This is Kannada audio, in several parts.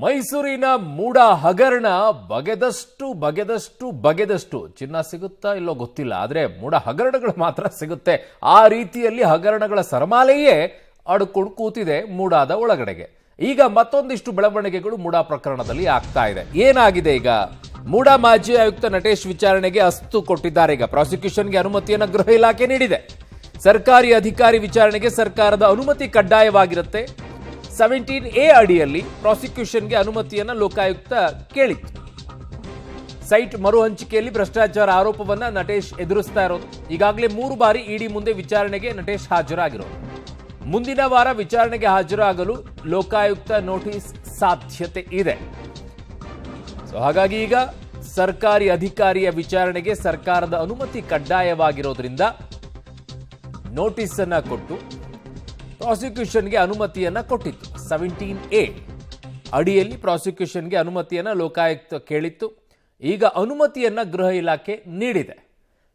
ಮೈಸೂರಿನ ಮೂಡ ಹಗರಣ ಬಗೆದಷ್ಟು ಚಿನ್ನ ಸಿಗುತ್ತಾ ಇಲ್ಲೋ ಗೊತ್ತಿಲ್ಲ. ಆದರೆ ಮೂಡ ಹಗರಣಗಳು ಮಾತ್ರ ಸಿಗುತ್ತೆ. ಆ ರೀತಿಯಲ್ಲಿ ಹಗರಣಗಳ ಸರಮಾಲೆಯೇ ಅಡ್ಕೊಂಡು ಕೂತಿದೆ ಮೂಡಾದ ಒಳಗಡೆಗೆ. ಈಗ ಮತ್ತೊಂದಿಷ್ಟು ಬೆಳವಣಿಗೆಗಳು ಮೂಡ ಪ್ರಕರಣದಲ್ಲಿ ಆಗ್ತಾ ಇದೆ. ಏನಾಗಿದೆ ಈಗ? ಮೂಡ ಮಾಜಿ ಆಯುಕ್ತ ನಟೇಶ್ ವಿಚಾರಣೆಗೆ ಅಸ್ತು ಕೊಟ್ಟಿದ್ದಾರೆ. ಈಗ ಪ್ರಾಸಿಕ್ಯೂಷನ್ಗೆ ಅನುಮತಿಯನ್ನು ಗೃಹ ಇಲಾಖೆ ನೀಡಿದೆ. ಸರ್ಕಾರಿ ಅಧಿಕಾರಿ ವಿಚಾರಣೆಗೆ ಸರ್ಕಾರದ ಅನುಮತಿ ಕಡ್ಡಾಯವಾಗಿರುತ್ತೆ. 17A ಅಡಿಯಲ್ಲಿ ಪ್ರಾಸಿಕ್ಯೂಷನ್ಗೆ ಅನುಮತಿಯನ್ನು ಲೋಕಾಯುಕ್ತ ಕೇಳಿತ್ತು. ಸೈಟ್ ಮರು ಹಂಚಿಕೆಯಲ್ಲಿ ಭ್ರಷ್ಟಾಚಾರ ಆರೋಪವನ್ನ ನಟೇಶ್ ಎದುರಿಸ್ತಾ ಇರೋದು. ಈಗಾಗಲೇ 3 ಬಾರಿ ಇಡಿ ಮುಂದೆ ವಿಚಾರಣೆಗೆ ನಟೇಶ್ ಹಾಜರಾಗಿರೋದು. ಮುಂದಿನ ವಾರ ವಿಚಾರಣೆಗೆ ಹಾಜರಾಗಲು ಲೋಕಾಯುಕ್ತ ನೋಟಿಸ್ ಸಾಧ್ಯತೆ ಇದೆ. ಹಾಗಾಗಿ ಈಗ ಸರ್ಕಾರಿ ಅಧಿಕಾರಿಯ ವಿಚಾರಣೆಗೆ ಸರ್ಕಾರದ ಅನುಮತಿ ಕಡ್ಡಾಯವಾಗಿರೋದ್ರಿಂದ ನೋಟಿಸ್ ಅನ್ನ ಕೊಟ್ಟು ಪ್ರಾಸಿಕ್ಯೂಷನ್ಗೆ ಅನುಮತಿಯನ್ನ ಕೊಟ್ಟಿತ್ತು. 17A ಅಡಿಯಲ್ಲಿ ಪ್ರಾಸಿಕ್ಯೂಷನ್ಗೆ ಅನುಮತಿಯನ್ನ ಲೋಕಾಯುಕ್ತ ಕೇಳಿತ್ತು. ಈಗ ಅನುಮತಿಯನ್ನ ಗೃಹ ಇಲಾಖೆ ನೀಡಿದೆ.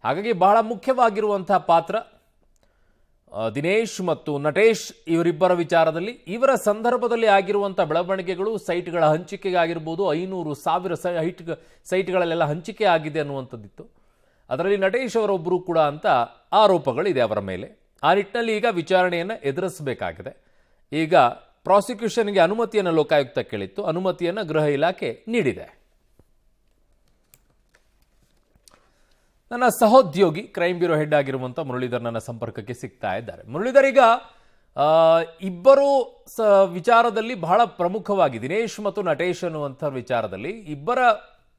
ಹಾಗಾಗಿ ಬಹಳ ಮುಖ್ಯವಾಗಿರುವಂತಹ ಪಾತ್ರ ದಿನೇಶ್ ಮತ್ತು ನಟೇಶ್ ಇವರಿಬ್ಬರ ವಿಚಾರದಲ್ಲಿ. ಇವರ ಸಂದರ್ಭದಲ್ಲಿ ಆಗಿರುವಂತಹ ಬೆಳವಣಿಗೆಗಳು, ಸೈಟ್ಗಳ ಹಂಚಿಕೆಗಾಗಿರ್ಬೋದು, 500,000 ಸೈಟ್ಗಳಲ್ಲೆಲ್ಲ ಹಂಚಿಕೆ ಆಗಿದೆ ಅನ್ನುವಂಥದ್ದಿತ್ತು. ಅದರಲ್ಲಿ ನಟೇಶ್ ಅವರೊಬ್ಬರು ಕೂಡ ಅಂತ ಆರೋಪಗಳಿದೆ ಅವರ ಮೇಲೆ. ಆ ನಿಟ್ಟಿನಲ್ಲಿ ಈಗ ವಿಚಾರಣೆಯನ್ನು ಎದುರಿಸಬೇಕಾಗಿದೆ. ಈಗ ಪ್ರಾಸಿಕ್ಯೂಷನ್ಗೆ ಅನುಮತಿಯನ್ನು ಲೋಕಾಯುಕ್ತ ಕೇಳಿತ್ತು. ಅನುಮತಿಯನ್ನು ಗೃಹ ಇಲಾಖೆ ನೀಡಿದೆ. ನನ್ನ ಸಹೋದ್ಯೋಗಿ ಕ್ರೈಮ್ ಬ್ಯೂರೋ ಹೆಡ್ ಆಗಿರುವಂಥ ಮುರಳೀಧರ್ ನನ್ನ ಸಂಪರ್ಕಕ್ಕೆ ಸಿಗ್ತಾ ಇದ್ದಾರೆ. ಮುರಳೀಧರ್, ಈಗ ಇಬ್ಬರು ವಿಚಾರದಲ್ಲಿ ಬಹಳ ಪ್ರಮುಖವಾಗಿ ದಿನೇಶ್ ಮತ್ತು ನಟೇಶ್ ಅನ್ನುವಂಥ ವಿಚಾರದಲ್ಲಿ ಇಬ್ಬರ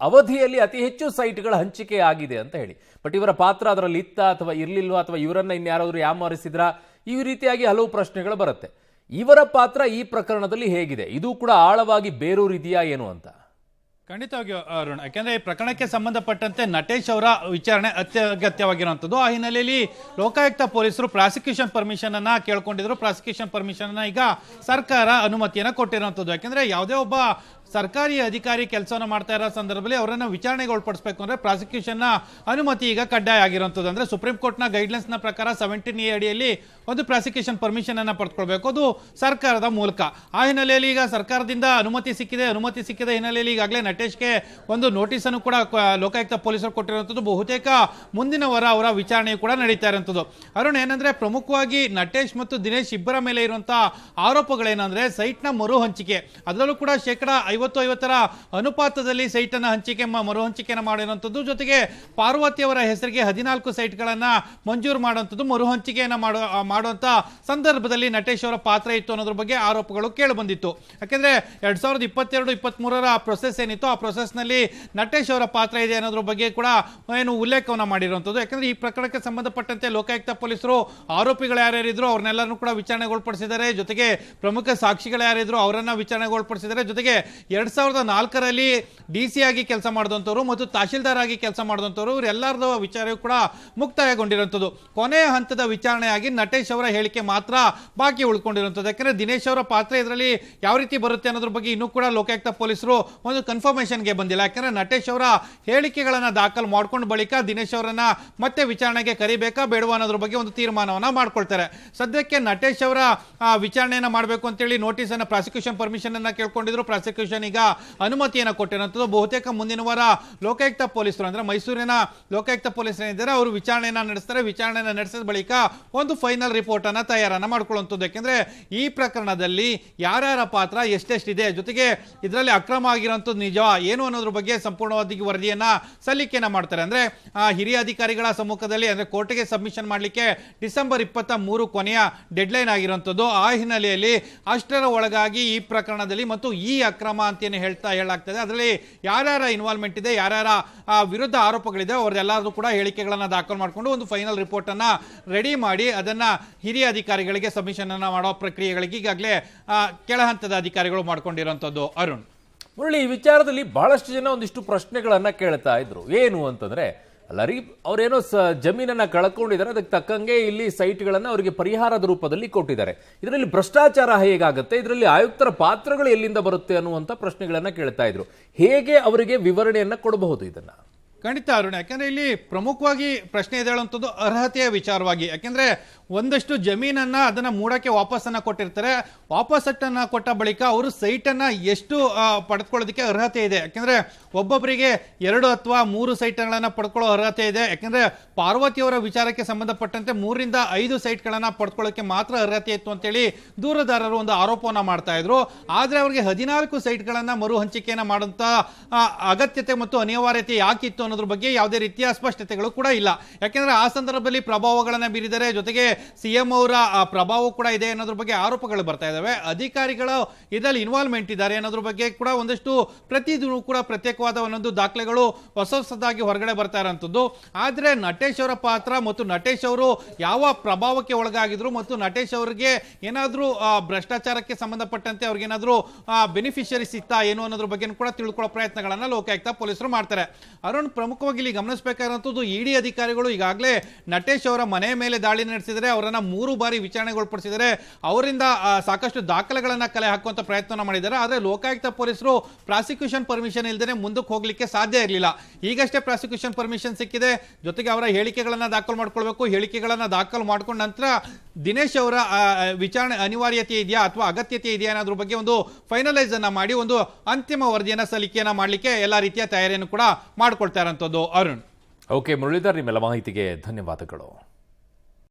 ಅವಧಿಯಲ್ಲಿ ಅತಿ ಹೆಚ್ಚು ಸೈಟ್ಗಳ ಹಂಚಿಕೆ ಆಗಿದೆ ಅಂತ ಹೇಳಿ. ಬಟ್ ಇವರ ಪಾತ್ರ ಅದರಲ್ಲಿ ಇತ್ತ ಅಥವಾ ಇರಲಿಲ್ವಾ, ಅಥವಾ ಇವರನ್ನ ಇನ್ಯಾರಾದರೂ ಯಾಮಾರಿಸಿದ್ರಾ, ಈ ರೀತಿಯಾಗಿ ಹಲವು ಪ್ರಶ್ನೆಗಳು ಬರುತ್ತೆ. ಇವರ ಪಾತ್ರ ಈ ಪ್ರಕರಣದಲ್ಲಿ ಹೇಗಿದೆ? ಇದು ಕೂಡ ಆಳವಾಗಿ ಬೇರೂರಿದೆಯಾ ಏನು ಅಂತ? ಖಂಡಿತವಾಗಿಯೂ ಅರುಣ್, ಯಾಕೆಂದ್ರೆ ಈ ಪ್ರಕರಣಕ್ಕೆ ಸಂಬಂಧಪಟ್ಟಂತೆ ನಟೇಶ್ ಅವರ ವಿಚಾರಣೆ ಅತ್ಯಗತ್ಯವಾಗಿರುವಂಥದ್ದು. ಆ ಹಿನ್ನೆಲೆಯಲ್ಲಿ ಲೋಕಾಯುಕ್ತ ಪೊಲೀಸರು ಪ್ರಾಸಿಕ್ಯೂಷನ್ ಪರ್ಮಿಷನ್ ಅನ್ನ ಕೇಳ್ಕೊಂಡಿದ್ರು. ಪ್ರಾಸಿಕ್ಯೂಷನ್ ಪರ್ಮಿಷನ್ ಅನ್ನ ಈಗ ಸರ್ಕಾರ ಅನುಮತಿಯನ್ನ ಕೊಟ್ಟಿರುವಂಥದ್ದು. ಯಾಕೆಂದ್ರೆ ಯಾವುದೇ ಒಬ್ಬ ಸರ್ಕಾರಿ ಅಧಿಕಾರಿ ಕೆಲಸವನ್ನು ಮಾಡ್ತಾ ಇರೋ ಸಂದರ್ಭದಲ್ಲಿ ಅವರನ್ನು ವಿಚಾರಣೆಗೆ ಒಳಪಡಿಸಬೇಕು ಅಂದ್ರೆ ಪ್ರಾಸಿಕ್ಯೂಷನ್ ಅನುಮತಿ ಈಗ ಕಡ್ಡಾಯ ಆಗಿರುವಂಥದ್ದು. ಅಂದ್ರೆ ಸುಪ್ರೀಂ ಕೋರ್ಟ್ನ ಗೈಡ್ಲೈನ್ಸ್ ನ ಪ್ರಕಾರ 17A ಅಡಿಯಲ್ಲಿ ಒಂದು ಪ್ರಾಸಿಕ್ಯೂಷನ್ ಪರ್ಮಿಷನ್ ಅನ್ನ ಪಡೆದುಕೊಳ್ಬೇಕು, ಅದು ಸರ್ಕಾರದ ಮೂಲಕ. ಆ ಹಿನ್ನೆಲೆಯಲ್ಲಿ ಈಗ ಸರ್ಕಾರದಿಂದ ಅನುಮತಿ ಸಿಕ್ಕಿದೆ ಹಿನ್ನೆಲೆಯಲ್ಲಿ ಈಗಾಗಲೇ ನಟೇಶ್ಗೆ ಒಂದು ನೋಟಿಸ್ ಅನ್ನು ಕೂಡ ಲೋಕಾಯುಕ್ತ ಪೊಲೀಸರು ಕೊಟ್ಟಿರುವಂಥದ್ದು. ಬಹುತೇಕ ಮುಂದಿನ ವಾರ ಅವರ ವಿಚಾರಣೆ ಕೂಡ ನಡೀತಾ ಇರುವಂಥದ್ದು. ಅರುಣ್, ಏನಂದ್ರೆ ಪ್ರಮುಖವಾಗಿ ನಟೇಶ್ ಮತ್ತು ದಿನೇಶ್ ಇಬ್ಬರ ಮೇಲೆ ಇರುವಂತಹ ಆರೋಪಗಳೇನಂದ್ರೆ ಸೈಟ್ನ ಮರು ಹಂಚಿಕೆ, ಅದರಲ್ಲೂ ಕೂಡ 50-50 ಅನುಪಾತದಲ್ಲಿ ಸೈಟ್ ಅನ್ನ ಮರು ಹಂಚಿಕೆಯನ್ನು ಮಾಡಿರುವಂಥದ್ದು. ಜೊತೆಗೆ ಪಾರ್ವತಿ ಅವರ ಹೆಸರಿಗೆ 14 ಸೈಟ್ಗಳನ್ನ ಮಂಜೂರು ಮಾಡುವಂಥದ್ದು, ಮರು ಹಂಚಿಕೆಯನ್ನು ಮಾಡುವಂತ ಸಂದರ್ಭದಲ್ಲಿ ನಟೇಶ್ ಅವರ ಪಾತ್ರ ಇತ್ತು ಅನ್ನೋದ್ರ ಬಗ್ಗೆ ಆರೋಪಗಳು ಕೇಳಿ ಬಂದಿತ್ತು. ಯಾಕೆಂದ್ರೆ 2022-23 ಪ್ರೊಸೆಸ್ ಏನಿತ್ತು, ಆ ಪ್ರೊಸೆಸ್ ನಲ್ಲಿ ನಟೇಶ್ ಅವರ ಪಾತ್ರ ಇದೆ ಅನ್ನೋದ್ರ ಬಗ್ಗೆ ಕೂಡ ಉಲ್ಲೇಖವನ್ನ ಮಾಡಿರುವಂಥದ್ದು. ಯಾಕಂದ್ರೆ ಈ ಪ್ರಕರಣಕ್ಕೆ ಸಂಬಂಧಪಟ್ಟಂತೆ ಲೋಕಾಯುಕ್ತ ಪೊಲೀಸರು ಆರೋಪಿಗಳು ಯಾರ್ಯಾರಿದ್ರು ಅವ್ರನ್ನೆಲ್ಲರೂ ಕೂಡ ವಿಚಾರಣೆಗೊಳಪಡಿಸಿದ್ದಾರೆ. ಜೊತೆಗೆ ಪ್ರಮುಖ ಸಾಕ್ಷಿಗಳು ಯಾರಿದ್ರು ಅವರನ್ನ ವಿಚಾರಣೆಗೊಳಪಡಿಸಿದ್ದಾರೆ. ಜೊತೆಗೆ 2004ರಲ್ಲಿ DC ಆಗಿ ಕೆಲಸ ಮಾಡಿದಂಥವ್ರು ಮತ್ತು ತಹಶೀಲ್ದಾರ್ ಆಗಿ ಕೆಲಸ ಮಾಡಿದಂಥವ್ರು ಇವರೆಲ್ಲರದು ವಿಚಾರ ಕೂಡ ಮುಕ್ತಾಯಗೊಂಡಿರುವಂಥದ್ದು. ಕೊನೆಯ ಹಂತದ ವಿಚಾರಣೆಯಾಗಿ ನಟೇಶ್ ಅವರ ಹೇಳಿಕೆ ಮಾತ್ರ ಬಾಕಿ ಉಳ್ಕೊಂಡಿರುವಂಥದ್ದು. ಯಾಕಂದ್ರೆ ದಿನೇಶ್ ಅವರ ಪಾತ್ರ ಇದರಲ್ಲಿ ಯಾವ ರೀತಿ ಬರುತ್ತೆ ಅನ್ನೋದ್ರ ಬಗ್ಗೆ ಇನ್ನೂ ಕೂಡ ಲೋಕಾಯುಕ್ತ ಪೊಲೀಸರು ಒಂದು ಕನ್ಫರ್ಮೇಷನ್ಗೆ ಬಂದಿಲ್ಲ. ಯಾಕಂದ್ರೆ ನಟೇಶ್ ಅವರ ಹೇಳಿಕೆಗಳನ್ನ ದಾಖಲು ಮಾಡ್ಕೊಂಡ ಬಳಿಕ ದಿನೇಶ್ ಅವರನ್ನ ಮತ್ತೆ ವಿಚಾರಣೆಗೆ ಕರಿಬೇಕಾ ಬೇಡವಾ ಅನ್ನೋದ್ರ ಬಗ್ಗೆ ಒಂದು ತೀರ್ಮಾನವನ್ನ ಮಾಡ್ಕೊಳ್ತಾರೆ. ಸದ್ಯಕ್ಕೆ ನಟೇಶ್ ಅವರ ವಿಚಾರಣೆಯನ್ನ ಮಾಡಬೇಕು ಅಂತೇಳಿ ನೋಟಿಸ್ ಅನ್ನ ಪ್ರಾಸಿಕ್ಯೂಷನ್ ಪರ್ಮಿಷನ್ ಅನ್ನ ಕೇಳ್ಕೊಂಡಿದ್ರು. ಪ್ರಾಸಿಕ್ಯೂಷನ್ ಈಗ ಅನುಮತಿಯನ್ನು ಕೊಟ್ಟಿರುವಂಥದ್ದು. ಬಹುತೇಕ ಮುಂದಿನ ವಾರ ಲೋಕಾಯುಕ್ತ ಪೊಲೀಸರು ಅಂದ್ರೆ ಮೈಸೂರಿನ ಲೋಕಾಯುಕ್ತ ಪೊಲೀಸರು ಏನಿದ್ದಾರೆ ಅವರು ವಿಚಾರಣೆಯನ್ನ ನಡೆಸ್ತಾರೆ. ವಿಚಾರಣೆಯನ್ನ ನಡೆಸಿದ ಬಳಿಕ ಒಂದು ಫೈನಲ್ ರಿಪೋರ್ಟ್ ಅನ್ನ ತಯಾರನ್ನ ಮಾಡ್ಕೊಳ್ಳುವಂಥದ್ದು. ಯಾಕೆಂದ್ರೆ ಈ ಪ್ರಕರಣದಲ್ಲಿ ಯಾರ್ಯಾರ ಪಾತ್ರ ಎಷ್ಟೆಷ್ಟಿದೆ, ಜೊತೆಗೆ ಇದರಲ್ಲಿ ಅಕ್ರಮ ಆಗಿರುವಂಥದ್ದು ನಿಜ ಏನು ಅನ್ನೋದ್ರ ಬಗ್ಗೆ ಸಂಪೂರ್ಣವಾಗಿ ವರದಿಯನ್ನ ಸಲ್ಲಿಕೆಯನ್ನ ಮಾಡ್ತಾರೆ. ಅಂದ್ರೆ ಹಿರಿಯ ಅಧಿಕಾರಿಗಳ ಸಮ್ಮುಖದಲ್ಲಿ ಅಂದ್ರೆ ಕೋರ್ಟ್ಗೆ ಸಬ್ಮಿಷನ್ ಮಾಡಲಿಕ್ಕೆ ಡಿಸೆಂಬರ್ 23 ಕೊನೆಯ ಡೆಡ್ಲೈನ್ ಆಗಿರುವಂಥದ್ದು. ಆ ಹಿನ್ನೆಲೆಯಲ್ಲಿ ಅಷ್ಟರ ಒಳಗಾಗಿ ಈ ಪ್ರಕರಣದಲ್ಲಿ ಮತ್ತು ಈ ಅಕ್ರಮ ಅಂತೇನು ಹೇಳಲಾಗ್ತದೆ ಅದರಲ್ಲಿ ಯಾರ್ಯಾರ ಇನ್ವಾಲ್ವ್ಮೆಂಟ್ ಇದೆ, ಯಾರ್ಯಾರ ವಿರುದ್ಧ ಆರೋಪಗಳಿದೆ ಅವರೆಲ್ಲರೂ ಕೂಡ ಹೇಳಿಕೆಗಳನ್ನ ದಾಖಲು ಮಾಡಿಕೊಂಡು ಒಂದು ಫೈನಲ್ ರಿಪೋರ್ಟ್ ಅನ್ನ ರೆಡಿ ಮಾಡಿ ಅದನ್ನ ಹಿರಿಯ ಅಧಿಕಾರಿಗಳಿಗೆ ಸಬ್ಮಿಷನ್ ಅನ್ನ ಮಾಡೋ ಪ್ರಕ್ರಿಯೆಗಳಿಗೆ ಈಗಾಗಲೇ ಕೆಳ ಹಂತದ ಅಧಿಕಾರಿಗಳು ಮಾಡ್ಕೊಂಡಿರುವಂತದ್ದು. ಅರುಣ್, ಮುರಳಿ, ಈ ವಿಚಾರದಲ್ಲಿ ಬಹಳಷ್ಟು ಜನ ಒಂದಿಷ್ಟು ಪ್ರಶ್ನೆಗಳನ್ನ ಕೇಳ್ತಾ ಇದ್ರು. ಏನು ಅಂತಂದ್ರೆ, ಅಲ್ಲರಿ ಅವರೇನೋ ಜಮೀನನ್ನ ಕಳ್ಕೊಂಡಿದ್ದಾರೆ, ಅದಕ್ಕೆ ತಕ್ಕಂಗೆ ಇಲ್ಲಿ ಸೈಟ್ಗಳನ್ನ ಅವರಿಗೆ ಪರಿಹಾರದ ರೂಪದಲ್ಲಿ ಕೊಟ್ಟಿದ್ದಾರೆ. ಇದರಲ್ಲಿ ಭ್ರಷ್ಟಾಚಾರ ಹೇಗಾಗುತ್ತೆ, ಇದರಲ್ಲಿ ಆಯುಕ್ತರ ಪಾತ್ರಗಳು ಎಲ್ಲಿಂದ ಬರುತ್ತೆ ಅನ್ನುವಂಥ ಪ್ರಶ್ನೆಗಳನ್ನ ಕೇಳ್ತಾ ಇದ್ರು. ಹೇಗೆ ಅವರಿಗೆ ವಿವರಣೆಯನ್ನ ಕೊಡಬಹುದು ಇದನ್ನ? ಖಂಡಿತ ಅರುಣ್, ಯಾಕಂದ್ರೆ ಇಲ್ಲಿ ಪ್ರಮುಖವಾಗಿ ಪ್ರಶ್ನೆ ಇದೆ ಹೇಳುವಂಥದ್ದು ಅರ್ಹತೆಯ ವಿಚಾರವಾಗಿ. ಯಾಕಂದ್ರೆ ಒಂದಷ್ಟು ಜಮೀನನ್ನ ಅದನ್ನ ಮೂಡಕ್ಕೆ ವಾಪಸ್ಸನ್ನ ಕೊಟ್ಟಿರ್ತಾರೆ. ವಾಪಸ್ಸನ್ನ ಕೊಟ್ಟ ಬಳಿಕ ಅವರು ಸೈಟ್ ಅನ್ನ ಎಷ್ಟು ಪಡೆದುಕೊಳ್ಳೋದಕ್ಕೆ ಅರ್ಹತೆ ಇದೆ. ಯಾಕಂದ್ರೆ ಒಬ್ಬೊಬ್ಬರಿಗೆ 2 ಅಥವಾ 3 ಸೈಟ್ಗಳನ್ನ ಪಡ್ಕೊಳ್ಳೋ ಅರ್ಹತೆ ಇದೆ. ಯಾಕಂದ್ರೆ ಪಾರ್ವತಿಯವರ ವಿಚಾರಕ್ಕೆ ಸಂಬಂಧಪಟ್ಟಂತೆ 3 ರಿಂದ 5 ಸೈಟ್ಗಳನ್ನ ಪಡ್ಕೊಳ್ಳೋಕೆ ಮಾತ್ರ ಅರ್ಹತೆ ಇತ್ತು ಅಂತೇಳಿ ದೂರುದಾರರು ಒಂದು ಆರೋಪವನ್ನ ಮಾಡ್ತಾ ಇದ್ರು. ಆದ್ರೆ ಅವರಿಗೆ 14 ಸೈಟ್ಗಳನ್ನ ಮರು ಹಂಚಿಕೆಯನ್ನ ಮಾಡುವಂತ ಅಗತ್ಯತೆ ಮತ್ತು ಅನಿವಾರ್ಯತೆ ಯಾಕಿತ್ತು ಅನ್ನೋದ್ರ ಬಗ್ಗೆ ಯಾವುದೇ ರೀತಿಯ ಸ್ಪಷ್ಟತೆಗಳು ಕೂಡ ಇಲ್ಲ. ಯಾಕೆಂದ್ರೆ ಆ ಸಂದರ್ಭದಲ್ಲಿ ಪ್ರಭಾವಗಳನ್ನ ಬೀರಿದರೆ, ಜೊತೆಗೆ ಸಿಎಂ ಅವರ ಪ್ರಭಾವ ಕೂಡ ಇದೆ ಅನ್ನೋದ್ರ ಬಗ್ಗೆ ಆರೋಪಗಳು ಬರ್ತಾ ಇದಾವೆ. ಅಧಿಕಾರಿಗಳು ಇದರಲ್ಲಿ ಇನ್ವಾಲ್ವ್ಮೆಂಟ್ ಇದ್ದಾರೆ ಅನ್ನೋದ್ರ ಬಗ್ಗೆ ಕೂಡ ಒಂದಷ್ಟು ಪ್ರತಿದಿನ ಕೂಡ ಪ್ರತ್ಯೇಕವಾದ ಒಂದೊಂದು ದಾಖಲೆಗಳು ಹೊಸದಾಗಿ ಹೊರಗಡೆ ಬರ್ತಾ ಇರೋಂಥದ್ದು. ಆದ್ರೆ ನಟೇಶ್ ಅವರ ಪಾತ್ರ ಮತ್ತು ನಟೇಶ್ ಅವರು ಯಾವ ಪ್ರಭಾವಕ್ಕೆ ಒಳಗಾಗಿದ್ರು ಮತ್ತು ನಟೇಶ್ ಅವರಿಗೆ ಏನಾದ್ರೂ ಭ್ರಷ್ಟಾಚಾರಕ್ಕೆ ಸಂಬಂಧಪಟ್ಟಂತೆ ಅವ್ರಿಗೇನಾದ್ರೂ ಬೆನಿಫಿಷರಿ ಸಿಗ್ತಾ ಏನು ಅನ್ನೋದ್ರ ಬಗ್ಗೆ ಕೂಡ ತಿಳ್ಕೊಳ್ಳೋ ಪ್ರಯತ್ನಗಳನ್ನ ಲೋಕಾಯುಕ್ತ ಪೊಲೀಸರು ಮಾಡ್ತಾರೆ. ಅರುಣ್, ಪ್ರಮುಖವಾಗಿ ಇಲ್ಲಿ ಗಮನಿಸಬೇಕಾದಂಥದ್ದು ಇಡಿ ಅಧಿಕಾರಿಗಳು ಈಗಾಗಲೇ ನಟೇಶ್ ಅವರ ಮನೆ ಮೇಲೆ ದಾಳಿ ನಡೆಸಿದರೆ, ಅವರನ್ನ 3 ಬಾರಿ ವಿಚಾರಣೆಗೊಳಪಡಿಸಿದರೆ, ಅವರಿಂದ ಸಾಕಷ್ಟು ದಾಖಲೆಗಳನ್ನ ಕಲೆ ಹಾಕುವಂತ ಪ್ರಯತ್ನ ಮಾಡಿದ್ದಾರೆ. ಆದ್ರೆ ಲೋಕಾಯುಕ್ತ ಪೊಲೀಸರು ಪ್ರಾಸಿಕ್ಯೂಷನ್ ಪರ್ಮಿಷನ್ ಇಲ್ಲದೆ ಮುಂದಕ್ಕೆ ಹೋಗ್ಲಿಕ್ಕೆ ಸಾಧ್ಯ ಇರಲಿಲ್ಲ. ಈಗಷ್ಟೇ ಪ್ರಾಸಿಕ್ಯೂಷನ್ ಪರ್ಮಿಷನ್ ಸಿಕ್ಕಿದೆ. ಜೊತೆಗೆ ಅವರ ಹೇಳಿಕೆಗಳನ್ನ ದಾಖಲು ಮಾಡ್ಕೊಳ್ಬೇಕು. ಹೇಳಿಕೆಗಳನ್ನ ದಾಖಲು ಮಾಡ್ಕೊಂಡ ನಂತರ ದಿನೇಶ್ ಅವರ ವಿಚಾರಣೆ ಅನಿವಾರ್ಯತೆ ಇದೆಯಾ ಅಥವಾ ಅಗತ್ಯತೆ ಇದೆಯಾ ಅನ್ನೋದ್ರ ಬಗ್ಗೆ ಒಂದು ಫೈನಲೈಸ್ ಅನ್ನ ಮಾಡಿ ಒಂದು ಅಂತಿಮ ವರದಿಯನ್ನ ಸಲ್ಲಿಕೆಯನ್ನ ಮಾಡಲಿಕ್ಕೆ ಎಲ್ಲಾ ರೀತಿಯ ತಯಾರಿಯನ್ನು ಕೂಡ ಮಾಡ್ಕೊಳ್ತಾ ಇರೋಂಥದ್ದು. ಅರುಣ್. ಓಕೆ ಮುರಳೀಧರ್, ನಿಮ್ಮೆಲ್ಲ ಮಾಹಿತಿಗೆ ಧನ್ಯವಾದಗಳು.